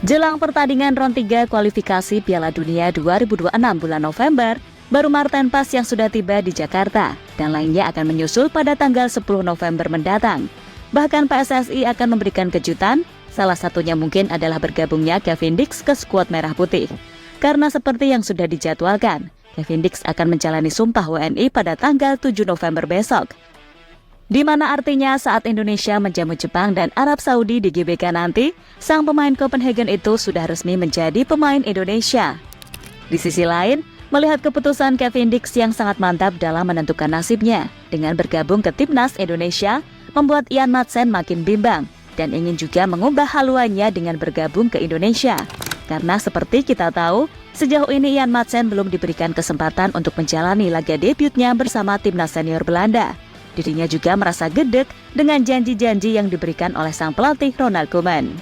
Jelang pertandingan ronde 3 kualifikasi Piala Dunia 2026 bulan November, baru Marten Pas yang sudah tiba di Jakarta dan lainnya akan menyusul pada tanggal 10 November mendatang. Bahkan PSSI akan memberikan kejutan, salah satunya mungkin adalah bergabungnya Kevin Dix ke skuad Merah Putih. Karena seperti yang sudah dijadwalkan, Kevin Dix akan menjalani sumpah WNI pada tanggal 7 November besok. Di mana artinya saat Indonesia menjamu Jepang dan Arab Saudi di GBK nanti, sang pemain Copenhagen itu sudah resmi menjadi pemain Indonesia. Di sisi lain, melihat keputusan Kevin Dix yang sangat mantap dalam menentukan nasibnya dengan bergabung ke Timnas Indonesia, membuat Ian Madsen makin bimbang dan ingin juga mengubah haluannya dengan bergabung ke Indonesia. Karena seperti kita tahu, sejauh ini Ian Madsen belum diberikan kesempatan untuk menjalani laga debutnya bersama Timnas Senior Belanda. Dirinya juga merasa gedek dengan janji-janji yang diberikan oleh sang pelatih Ronald Koeman.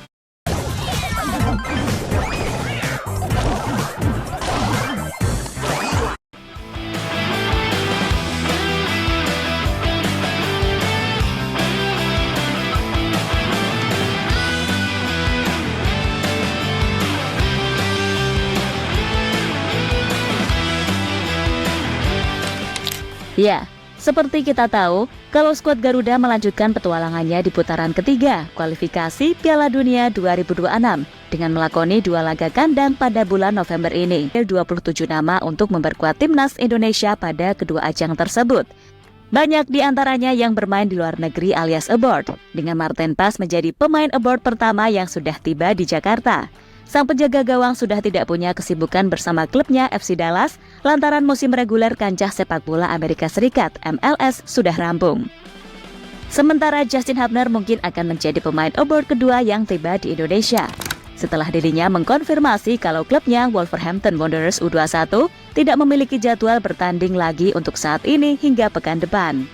Ya, seperti kita tahu, kalau skuad Garuda melanjutkan petualangannya di putaran ketiga kualifikasi Piala Dunia 2026 dengan melakoni 2 laga kandang pada bulan November ini. 27 nama untuk memperkuat Timnas Indonesia pada kedua ajang tersebut. Banyak di antaranya yang bermain di luar negeri alias abroad, dengan Marten Pas menjadi pemain abroad pertama yang sudah tiba di Jakarta. Sang penjaga gawang sudah tidak punya kesibukan bersama klubnya FC Dallas lantaran musim reguler kancah sepak bola Amerika Serikat MLS sudah rampung. Sementara Justin Hubner mungkin akan menjadi pemain abroad kedua yang tiba di Indonesia. Setelah dirinya mengkonfirmasi kalau klubnya Wolverhampton Wanderers U21 tidak memiliki jadwal bertanding lagi untuk saat ini hingga pekan depan.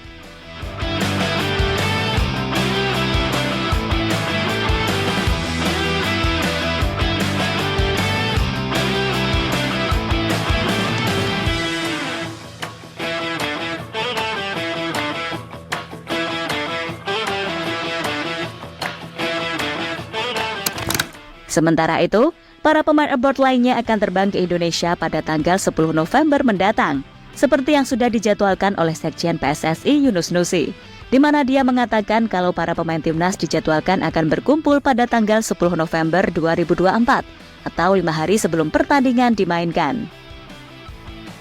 Sementara itu, para pemain abroad lainnya akan terbang ke Indonesia pada tanggal 10 November mendatang, seperti yang sudah dijadwalkan oleh Sekjen PSSI Yunus Nusi, di mana dia mengatakan kalau para pemain timnas dijadwalkan akan berkumpul pada tanggal 10 November 2024, atau 5 hari sebelum pertandingan dimainkan.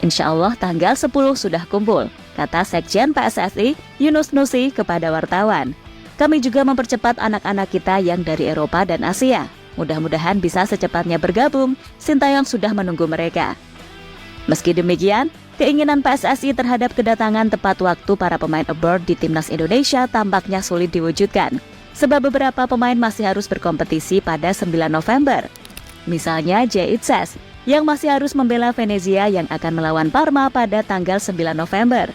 Insya Allah tanggal 10 sudah kumpul, kata Sekjen PSSI Yunus Nusi kepada wartawan. Kami juga mempercepat anak-anak kita yang dari Eropa dan Asia. Mudah-mudahan bisa secepatnya bergabung, Sintayong sudah menunggu mereka. Meski demikian, keinginan PSSI terhadap kedatangan tepat waktu para pemain abroad di Timnas Indonesia tampaknya sulit diwujudkan, sebab beberapa pemain masih harus berkompetisi pada 9 November. Misalnya Jay Itzes, yang masih harus membela Venezia yang akan melawan Parma pada tanggal 9 November.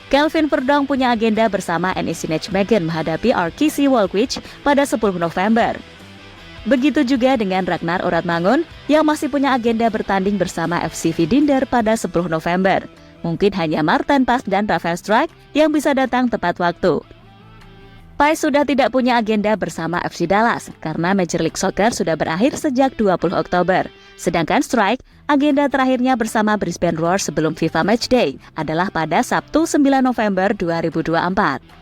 Kelvin Verdonk punya agenda bersama NEC Nijmegen menghadapi RKC Waalwijk pada 10 November. Begitu juga dengan Ragnar Oratmangun yang masih punya agenda bertanding bersama FC Vidinter pada 10 November. Mungkin hanya Marten Pas dan Rafael Struijk yang bisa datang tepat waktu. Pais sudah tidak punya agenda bersama FC Dallas karena Major League Soccer sudah berakhir sejak 20 Oktober. Sedangkan Struijk, agenda terakhirnya bersama Brisbane Roar sebelum FIFA Matchday adalah pada Sabtu 9 November 2024.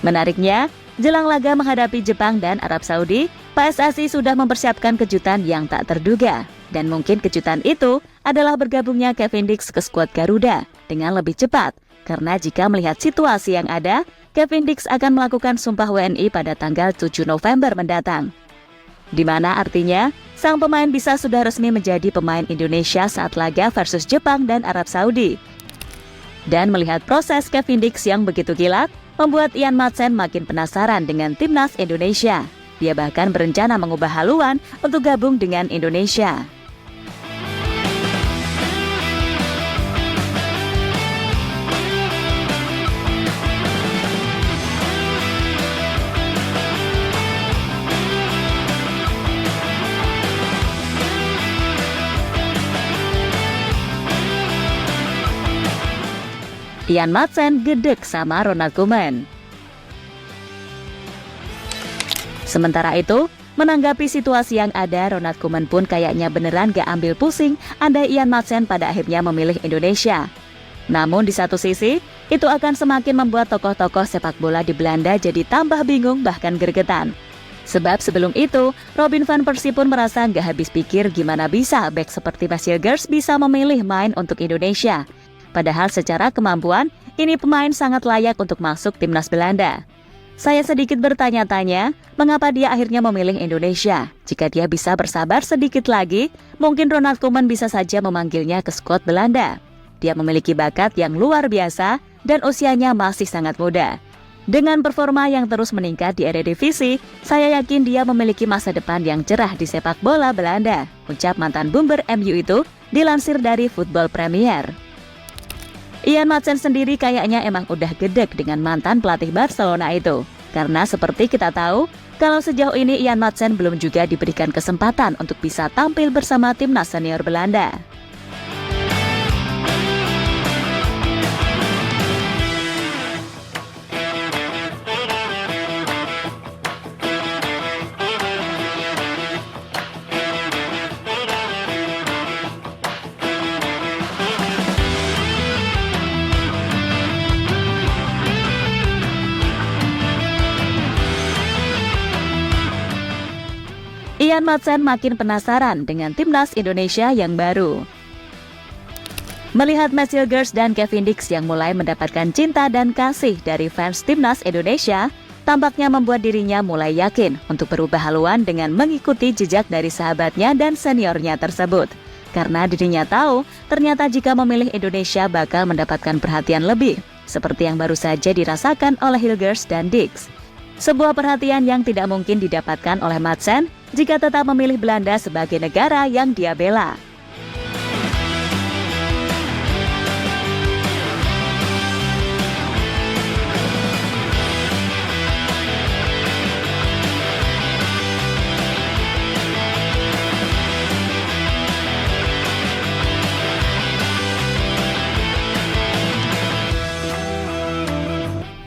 Menariknya, jelang laga menghadapi Jepang dan Arab Saudi, PSSI sudah mempersiapkan kejutan yang tak terduga. Dan mungkin kejutan itu adalah bergabungnya Kevin Dix ke skuad Garuda dengan lebih cepat. Karena jika melihat situasi yang ada, Kevin Dix akan melakukan sumpah WNI pada tanggal 7 November mendatang. Di mana artinya, sang pemain bisa sudah resmi menjadi pemain Indonesia saat laga versus Jepang dan Arab Saudi. Dan melihat proses Kevin Dix yang begitu kilat, membuat Ian Madsen makin penasaran dengan Timnas Indonesia. Dia bahkan berencana mengubah haluan untuk gabung dengan Indonesia. Ian Madsen gedek sama Ronald Koeman. Sementara itu, menanggapi situasi yang ada, Ronald Koeman pun kayaknya beneran gak ambil pusing andai Ian Madsen pada akhirnya memilih Indonesia. Namun di satu sisi, itu akan semakin membuat tokoh-tokoh sepak bola di Belanda jadi tambah bingung bahkan gregetan. Sebab sebelum itu, Robin van Persie pun merasa gak habis pikir gimana bisa bek seperti Max Hilgers bisa memilih main untuk Indonesia. Padahal secara kemampuan, ini pemain sangat layak untuk masuk timnas Belanda. Saya sedikit bertanya-tanya, mengapa dia akhirnya memilih Indonesia? Jika dia bisa bersabar sedikit lagi, mungkin Ronald Koeman bisa saja memanggilnya ke skuad Belanda. Dia memiliki bakat yang luar biasa dan usianya masih sangat muda. Dengan performa yang terus meningkat di Eredivisie, saya yakin dia memiliki masa depan yang cerah di sepak bola Belanda, ucap mantan bumber MU itu dilansir dari Football Premier. Ian Madsen sendiri kayaknya emang udah gedek dengan mantan pelatih Barcelona itu. Karena seperti kita tahu, kalau sejauh ini Ian Madsen belum juga diberikan kesempatan untuk bisa tampil bersama timnas senior Belanda. Ian Madsen makin penasaran dengan timnas Indonesia yang baru. Melihat Max Hilgers dan Kevin Dix yang mulai mendapatkan cinta dan kasih dari fans timnas Indonesia, tampaknya membuat dirinya mulai yakin untuk berubah haluan dengan mengikuti jejak dari sahabatnya dan seniornya tersebut. Karena dirinya tahu, ternyata jika memilih Indonesia bakal mendapatkan perhatian lebih, seperti yang baru saja dirasakan oleh Hilgers dan Dix. Sebuah perhatian yang tidak mungkin didapatkan oleh Madsen jika tetap memilih Belanda sebagai negara yang dia bela.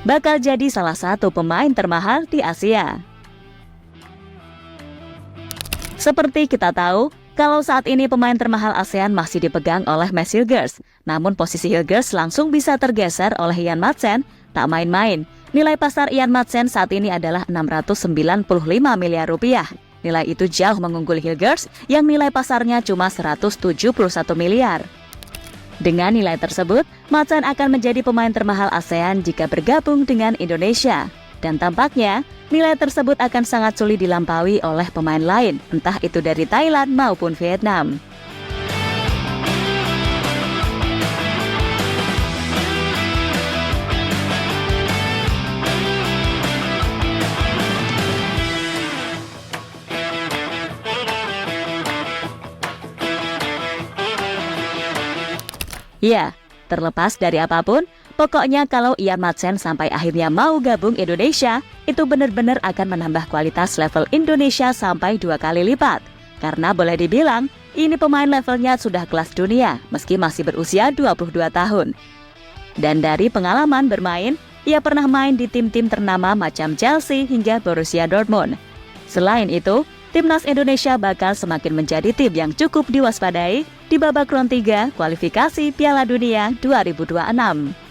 Bakal jadi salah satu pemain termahal di Asia. Seperti kita tahu, kalau saat ini pemain termahal ASEAN masih dipegang oleh Max Hilgers, namun posisi Hilgers langsung bisa tergeser oleh Ian Madsen, tak main-main. Nilai pasar Ian Madsen saat ini adalah 695 miliar rupiah. Nilai itu jauh mengungguli Hilgers yang nilai pasarnya cuma 171 miliar. Dengan nilai tersebut, Madsen akan menjadi pemain termahal ASEAN jika bergabung dengan Indonesia. Dan tampaknya, nilai tersebut akan sangat sulit dilampaui oleh pemain lain, entah itu dari Thailand maupun Vietnam. Ya, terlepas dari apapun, pokoknya kalau Ian Madsen sampai akhirnya mau gabung Indonesia, itu benar-benar akan menambah kualitas level Indonesia sampai 2 kali lipat. Karena boleh dibilang, ini pemain levelnya sudah kelas dunia, meski masih berusia 22 tahun. Dan dari pengalaman bermain, ia pernah main di tim-tim ternama macam Chelsea hingga Borussia Dortmund. Selain itu, timnas Indonesia bakal semakin menjadi tim yang cukup diwaspadai di babak round 3 kualifikasi Piala Dunia 2026.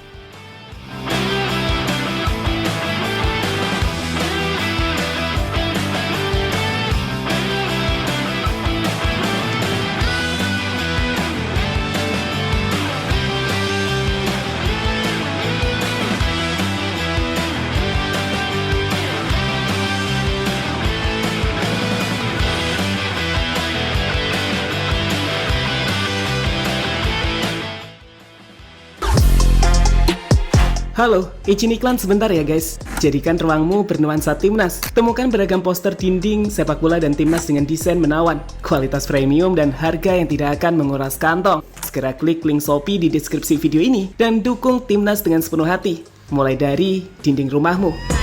Halo, izin iklan sebentar ya guys. Jadikan ruangmu bernuansa timnas. Temukan beragam poster dinding, sepak bola dan timnas dengan desain menawan, kualitas premium dan harga yang tidak akan menguras kantong. Segera klik link Shopee di deskripsi video ini dan dukung timnas dengan sepenuh hati. Mulai dari dinding rumahmu.